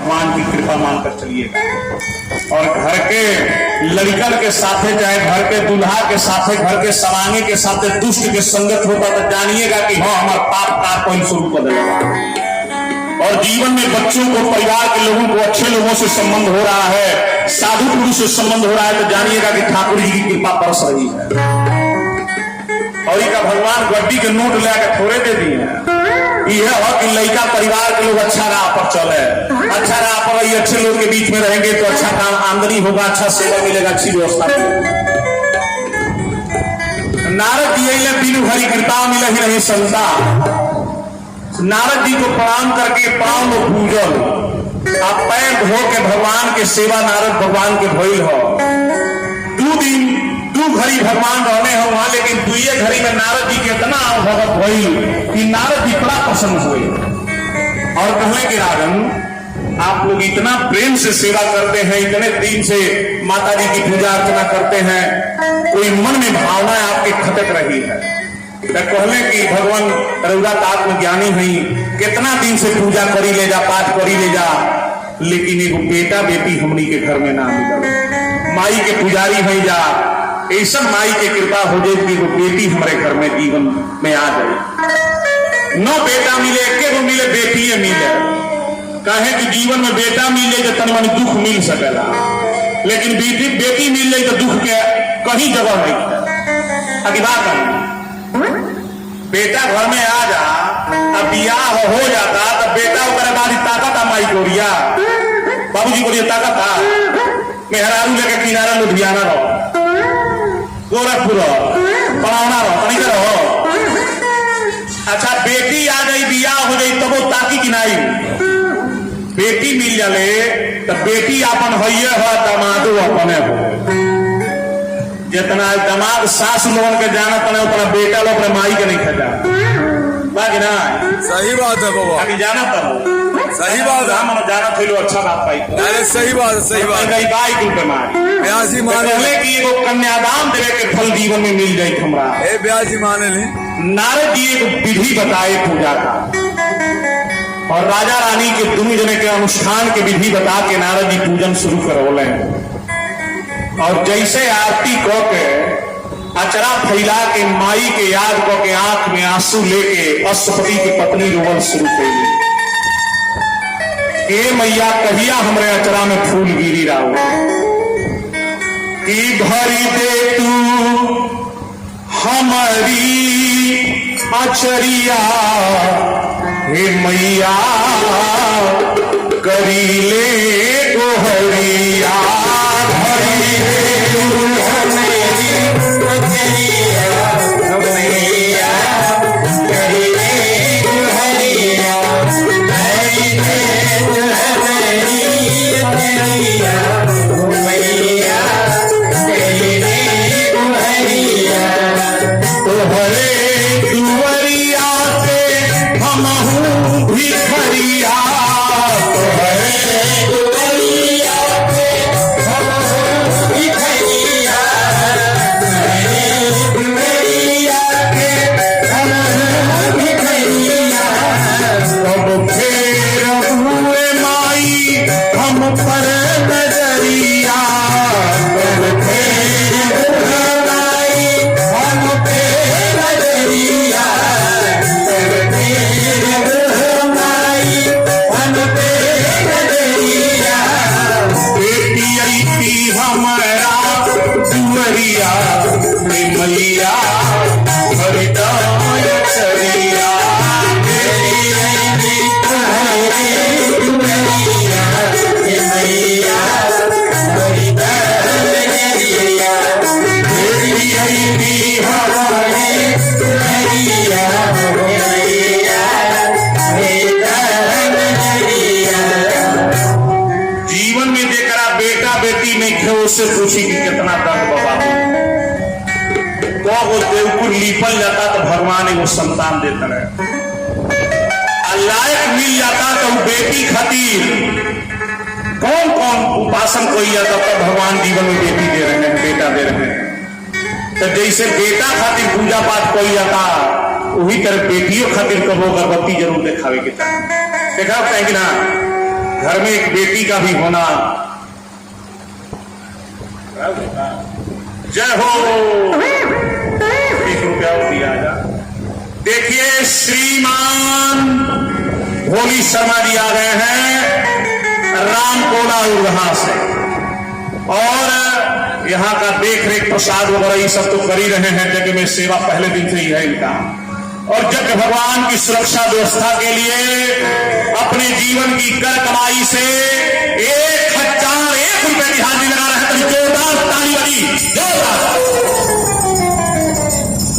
भगवान की कृपा मानकर चलिएगा। और घर के लड़कन के साथे, चाहे घर के दूल्हा के साथे, घर के सवांगे के साथे दुष्ट के संगत होता तो जानिएगा कि हाँ हमारा पाप का कोई शुरू कर देगा। और जीवन में बच्चों को, परिवार के लोगों को अच्छे लोगों से संबंध हो रहा है, साधु पुरुष से संबंध हो रहा है तो जानिएगा कि ठाकुर जी की कृपा बरस रही है। और इनका भगवान गड्डी के नोट लेकर थोड़े दे दिए हैं। यह हो कि लड़का परिवार के लोग अच्छा राह पर चले, अच्छा राह पर रही, अच्छे लोग के बीच में रहेंगे तो अच्छा काम आमदनी होगा, अच्छा सेवा मिलेगा, अच्छी व्यवस्था मिलेगी। नारद जी बिनु हरि कृपा मिले ही नहीं संता। नारद जी को प्रणाम करके पांव में पूजल, आप पैर धो के भगवान के सेवा नारद भगवान के भइल हो। 2 दिन 2 घड़ी भगवान रहने हो वहां, लेकिन 2 घड़ी में नारद जी के इतना भगत भइल कि नारद जी बड़ा प्रसन्न हुए और कहने के राजन आप लोग इतना प्रेम से सेवा करते हैं, इतने दिन से माता जी की पूजा अर्चना करते हैं, कोई मन में भावना आपके खटक रही है। कहले कि भगवान रउरा आत्मज्ञानी हुई, कितना दिन से पूजा करी ले जा, पाठ करी ले जा, लेकिन एगो बेटा बेटी हमनी के घर में ना मिला। माई के पुजारी हुई जा, ऐसा माई के कृपा हो जाए कि वो बेटी हमारे घर में जीवन में आ जाए। न बेटा मिले, एक मिले, बेटी मिले। कहे कि जीवन में बेटा मिले तो तन मन दुख मिल सकेला, लेकिन बेटी मिल जाए तो दुख के कहीं जगह नहीं। अभी बात बेटा घर में आ जा, अब बियाह हो जाता तब बेटा उतर बाद ताकत माई गोरिया बाबूजी बोलिए ताकत था मेहरारू लेके किनारा लुधियाना रहो, गोरखपुर पढ़ाना रहो, कहीं रहो। अच्छा बेटी आ गई, बियाह हो गई, तब वो ताकी कि नहीं बेटी मिल जाले तो बेटी अपन होइए हो, दमादो अपने हो। जितना दमाद सास लोगन के जाना पड़े उतना बेटा लोग अपने माई के नहीं खजा बाकी ना। सही बात है बाबा, अभी जाना तब सही बात है, हम जाना थे अच्छा बात पाई। अरे सही बात है, सही बात है। गाय कुल पे मारी ब्याजी माने पहले कि एगो कन्यादान देवे के फल जीवन में मिल जाए हमरा। ए ब्याजी माने ले नारद जी एक विधि बताए पूजा का, और राजा रानी के दोनों जने के अनुष्ठान के विधि बता के नारद जी पूजन शुरू करवले। और जैसे आरती कह के अचरा फैला के माई के याद कह के आंख में आंसू लेके अश्वपति की पत्नी रोवल शुरू कैली। ए मैया कहिया हमरे अचरा में फूल गिरी राव कि भरी दे तू हमारी अचरिया, हे मैया करी ले गोहरिया। से पूछी कि कितना दर्द बाबा तो वो देवकुल लीपल जाता तो भगवान एगो संतान देता रहे, लायक मिल जाता तो बेटी खातिर कौन कौन उपासन कोई जाता तो भगवान जीवन में बेटी दे रहे हैं, बेटा दे रहे हैं। तो जैसे बेटा खातिर पूजा पाठ कोई जाता वही तरह बेटियों खातिर कबो अगरबत्ती जरूर दिखावे के चाहिए। देखा कि ना घर में एक बेटी का भी होना। जय हो। 20 रुपया दिया जा। देखिए श्रीमान भोली शर्मा जी आ गए हैं रामकोला उर्हा से, और यहाँ का देख रेख प्रसाद वगैरह ये सब तो कर ही रहे हैं। जगह में सेवा पहले दिन से ही है इनका, और जग भगवान की सुरक्षा व्यवस्था के लिए अपने जीवन की कर कमाई से 1001 रुपए की हाजिरी लगा रहे हैं। जोरदार ताली बजी, जोरदार,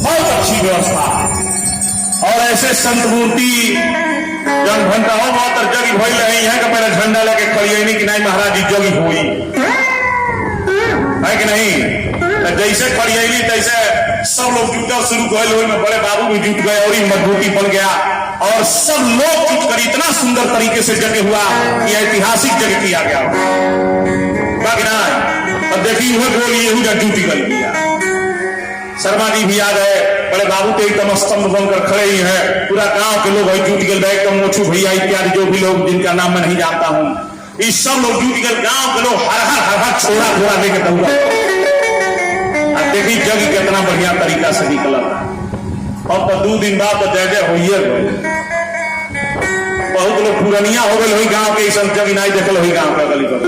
बहुत अच्छी व्यवस्था। और ऐसे संत मूर्ति जन घंटा हो बहुत जगी भई रही है कि मेरा झंडा लेके खड़ी नहीं कि नहीं महाराज जी जगी हुई है कि नहीं। जैसे खड़ियली तैसे सब लोग जुटना शुरू कर, में बड़े बाबू भी जुट गए और मजबूती बन गया, और सब लोग जुटकर इतना सुंदर तरीके से जगह हुआ कि ऐतिहासिक जगह किया गया। बाकी ना अब देखिए वह गोली यहू जुटी गई। शर्मा जी भी आ गए, बड़े बाबू तो एकदम स्तंभ बनकर खड़े ही है। पूरा गांव के लोग जुट गए, एकदम मोछू भैया इत्यादि जो भी लोग जिनका नाम मैं नहीं जानता हूँ, इस सब लोग जुट गए। गांव के लोग हर हर छोड़ा घोड़ा लेके दौड़ा। देखिए जग कितना बढ़िया तरीका से निकला। और तो 2 दिन बाद तो जय जय होइए गए। बहुत लोग पुरानिया हो गए गांव के, सब जग नहीं देखल हो गांव का गली पर।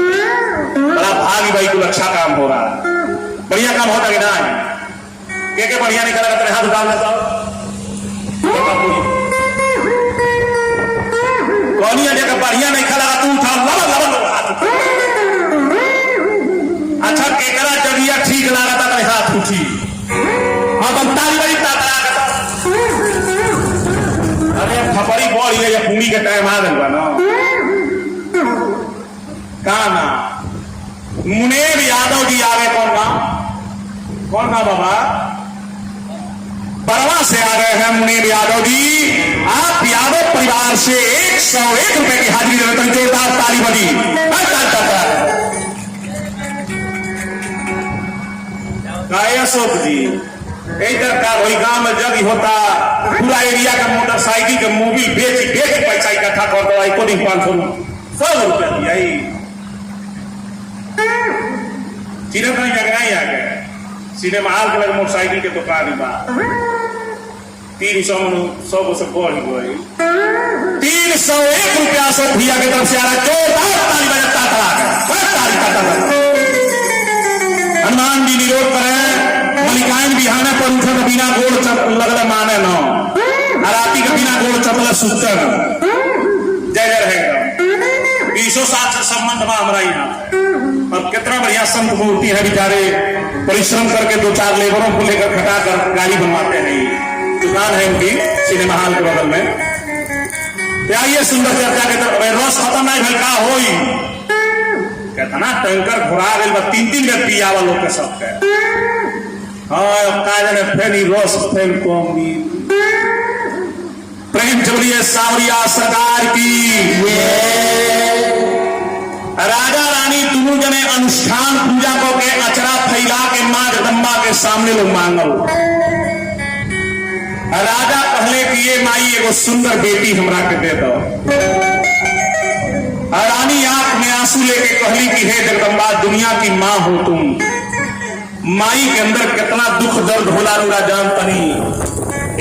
बड़ा भागी भाई को अच्छा काम हो रहा है, बढ़िया काम होता कि ना। के बढ़िया निकला तेरे हाथ डाल लेता कौनिया जगह बढ़िया नहीं खड़ा तू उठा लबल अच्छा केकरा जगिया ठीक लगा था तेरे हाथ उठी। हाँ ताली बड़ी ताकरा अरे खपड़ी बोल ये भूमि के टाइम आ गया ना। कहा ना मुनेर यादव जी आ गए। कौन ना बाबा बरवा से आ गए हैं मुनीर यादव जी। आप यादव परिवार से 101 रुपए की हाजिरी देते हैं। जोरदार ताली बजी। अशोक जी इधर का वही गांव में जग होता, पूरा एरिया का मोटरसाइकिल का मोबिल बेच पैसा इकट्ठा कर दो। 500 रुपया दिया सीधे कहीं जगह ही आ गए। सिनेमा हॉल के लगे मोटरसाइकिल के दुकान बा 300 से बढ़ गई। 301 रुपया से भैया की तरफ से आ रहा। ताली बजाता था। हनुमान जी निरोध करें, मलिकायन बिहाने पर उठे तो बिना गोड़ लगल माने न, राती के बिना गोड़ चपल सुते न। जय जय रहेगा 207 से संबंध में हमारा यहाँ। और कितना बढ़िया संत मूर्ति है, बेचारे परिश्रम करके 2-4 लेबरों को लेकर खटा कर गाड़ी बनवाते हैं। दुकान है उनकी सिनेमा हॉल के बगल में। तो आइए सुंदर चर्चा के तरफ। रस खत्म नहीं भलका हो कहना टैंकर घुरा गई 3-3 व्यक्ति आवा लोग के सबके। हाँ काजने फेनी रस फेन कौमी प्रेम चलिए सावरिया सरकार की। राजा रानी दोनों जने अनुष्ठान पूजा को के अचरा फैला के मां जगदम्बा के सामने लोग मांगल। राजा कहले कि ये माई एगो सुंदर बेटी हमरा के दे दो। रानी आंख में आंसू लेके कहली कि हे जगदम्बा दुनिया की मां हो तुम। माई के अंदर कितना दुख दर्द होला रूरा जान तनी।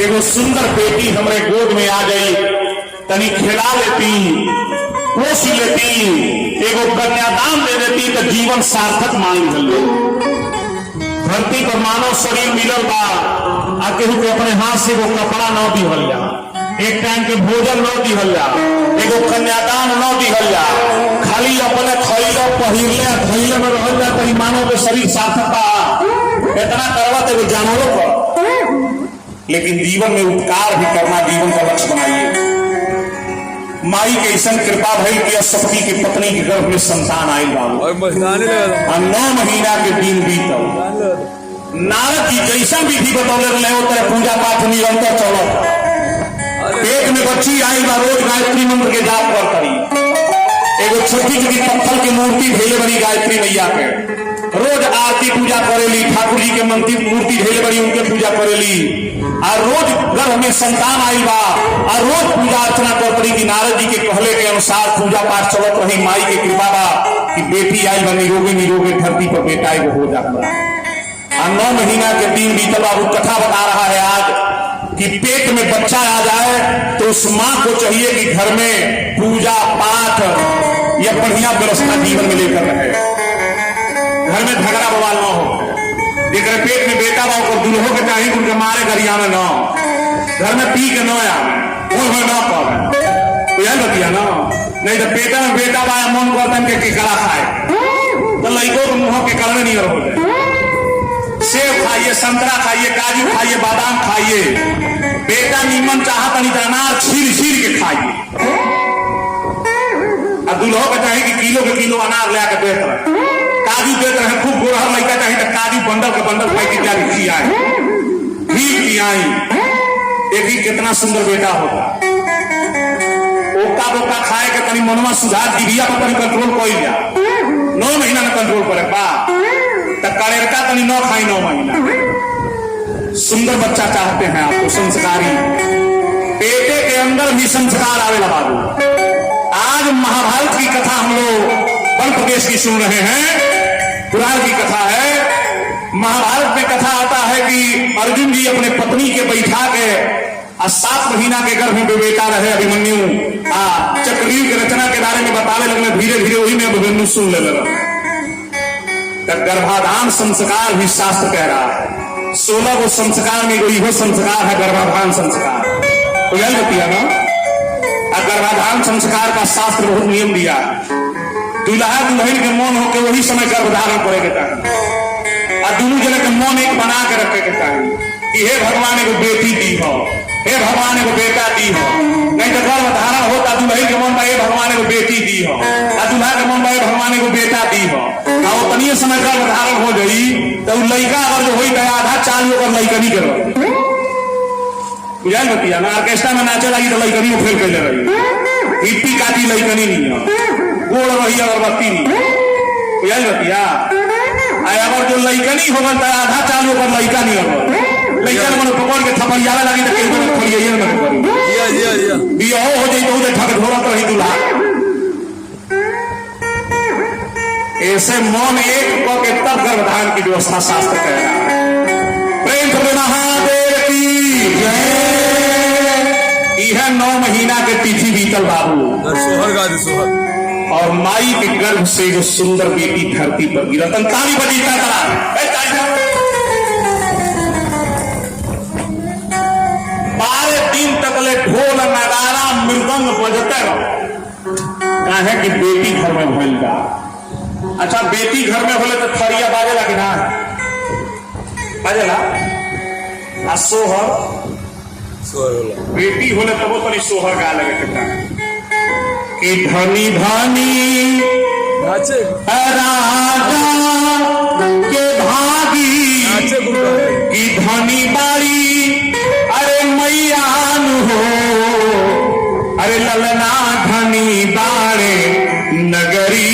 एगो सुंदर बेटी हमरे गोद में आ गई, तनी खिला लेती, पोस लेती, एगो कन्यादान दे देती तो जीवन सार्थक मान ली। धरती पर मानव शरीर मिलल बा, आ केहू के अपने हाथ से वो कपड़ा न दिहल जा, एक टाइम के भोजन न दिहल जा, एगो कन्यादान न दिहल जा, खाली अपने खैले पहिरले धैले में रहल जा तो मानव के शरीर सार्थक बा। इतना करवा तो जानवरों पर, लेकिन जीवन में उपकार भी करना जीवन का लक्ष्य बनाइए। माई के ऐसा कृपा भई कि सती की पत्नी के गर्भ में संतान आयल बाबू। 9 महीना के दिन बीतल। नारद जी जैसा विधि बतौले रहे वो तरह पूजा पाठ निरंतर चलत। पेट में बच्ची आई बा, रोज गायत्री मंत्र के जाप कर करी। एगो छोटी छोटी पत्थर की मूर्ति भेले बड़ी गायत्री मैया के, रोज आरती पूजा करेली। ठाकुर जी के मंदिर मूर्ति भेले बड़ी उनके पूजा करेली। और रोज गर्भ में संतान आई बा और रोज पूजा अर्चना कर पड़ी कि नारद जी के कहले के अनुसार पूजा पाठ चलत रही। माई के कृपा बा कि बेटी आई बा निरोगे निरोगे धरती पर बेटा एगो हो जाता। और 9 महीना के दिन बीतल बाबू कथा बता रहा है आज कि पेट में बच्चा आ जाए तो उस माँ को चाहिए कि घर में पूजा पाठ या बढ़िया व्यवस्था जीवन में लेकर रहे, घर में झगड़ा बवाल न हो। जेकर पेट में बेटा बा ओकर दुल्हो के चाही उनके मारे गरिया में न, घर में पी के न आ वो न कर तो यह बतिया ना। नहीं तो पेटा में बेटा बा मन करतन के केकड़ा खाए तो लइको के मुंह के करने नहीं हो जाए। सेब खाइए, संतरा खाइए, काजू खाइए, बादाम खाइए। बेटा नीमन चाहता नहीं तो अनार छील छील के खाइए। और दुल्हो का चाहे कि किलो के किलो अनार ले आके बेच रहे, काजू बेच रहे, खूब गोरहर लड़का चाहे तो काजू बंडल के बंडल खाई के जाके खियाए, घी खियाई। देखिए कितना सुंदर बेटा होता। ओका बोका खाए के तनी मनवा सुधार जीविया पर तनी कंट्रोल कोई जा 9 महीना में कंट्रोल करे बा कड़ेरका तनी न खाई 9 महीना। सुंदर बच्चा चाहते हैं आपको, संस्कारी। पेटे के अंदर भी संस्कार आवेला बाबू। आज महाभारत की कथा हम लोग वन प्रदेश की सुन रहे हैं। पुराण की कथा है। महाभारत में कथा आता है कि अर्जुन जी अपने पत्नी के बैठा के 7 महीना के गर्भ में बेटा रहे अभिमन्यु। चक्रव्यूह की रचना के बारे में बताने लगने, धीरे धीरे वही में अभिमन्यु सुन ले लगा। गर्भाधान संस्कार भी शास्त्र कह रहा है। 16 वो संस्कार में कोई वो संस्कार है गर्भाधान संस्कार। तो यही बतिया ना। गर्भाधान संस्कार का शास्त्र बहुत नियम दिया। दुल्हा दुल्हन के मन हो के वही समय गर्भधारण करे के चाहिए और दोनों जने के मन एक बना के रखे के चाहिए कि हे भगवान एगो बेटी दी हो, हे भगवान एगो बेटा दी हो। नहीं तो गर्भधारण होता दुल्हन के मन में हे भगवान एगो बेटी दी हो और दूल्हा के मन में हे भगवान एगो बेटा दी हो। और उतनी समय गर्भधारण हो गई तो लड़का अगर जो हुई आधा चाल होकर लड़कनी करो बुझाल बतिया ना। ऑर्केस्ट्रा में नाचे लगी तो लड़कनी फेल कर ले रही, हिप्पी काटी लड़कनी नहीं हो, गोड़ रही अगरबत्ती नहीं बुझाल बतिया। अगर जो लड़कनी होगा तो आधा चाल होकर लड़का नहीं होगा। लड़का मन पकड़ के थपड़ियावे लगी तो कहीं खड़िए न करी बियाह हो जाए तो उधर ठग ढोरत रही दूल्हा। ऐसे मन एक के तब गर्भधारण की व्यवस्था शास्त्र कह रहा है। प्रेम से महादेव की जय। यह 9 महीना के तिथि बीतल बाबू सोहर गा दे सोहर। और माई के गर्भ से जो सुंदर बेटी धरती पर गिरा। ताली बजीता था 12 दिन तक ले ढोल नगारा मृदंग बजते रहो। कहे कि बेटी घर में भइल बा। अच्छा बेटी घर में होले तो थरिया बाजेला कि ना बाजेला। आ सोहर बेटी होले तब तो नहीं सोहर गा लगे कि धनी धनी राजा के भागी की धनी बाड़ी अरे मैयान हो। अरे ललना धनी बाड़े नगरी